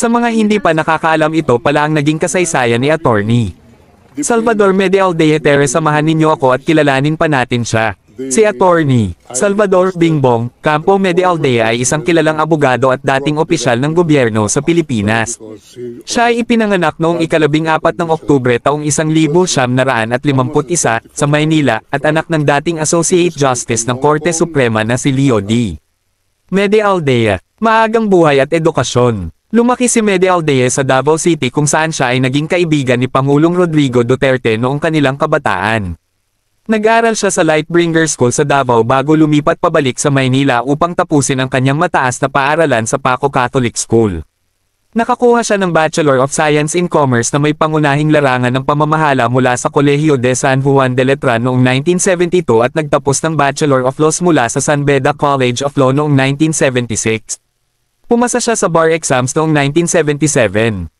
Sa mga hindi pa nakakaalam, ito pala ang naging kasaysayan ni Atty. Salvador Medialdea. Samahan ninyo ako at kilalanin pa natin siya. Si Atty. Salvador Bingbong Campo Medialdea ay isang kilalang abogado at dating opisyal ng gobyerno sa Pilipinas. Siya ay ipinanganak noong ika-14 ng Oktubre taong 1951 sa Maynila at anak ng dating Associate Justice ng Korte Suprema na si Leo D. Medialdea. Maagang buhay at edukasyon. Lumaki si Medialdea sa Davao City kung saan siya ay naging kaibigan ni Pangulong Rodrigo Duterte noong kanilang kabataan. Nag-aral siya sa Lightbringer School sa Davao bago lumipat pabalik sa Maynila upang tapusin ang kanyang mataas na paaralan sa Paco Catholic School. Nakakuha siya ng Bachelor of Science in Commerce na may pangunahing larangan ng pamamahala mula sa Colegio de San Juan de Letran noong 1972 at nagtapos ng Bachelor of Laws mula sa San Beda College of Law noong 1976. Pumasa siya sa bar exams noong 1977.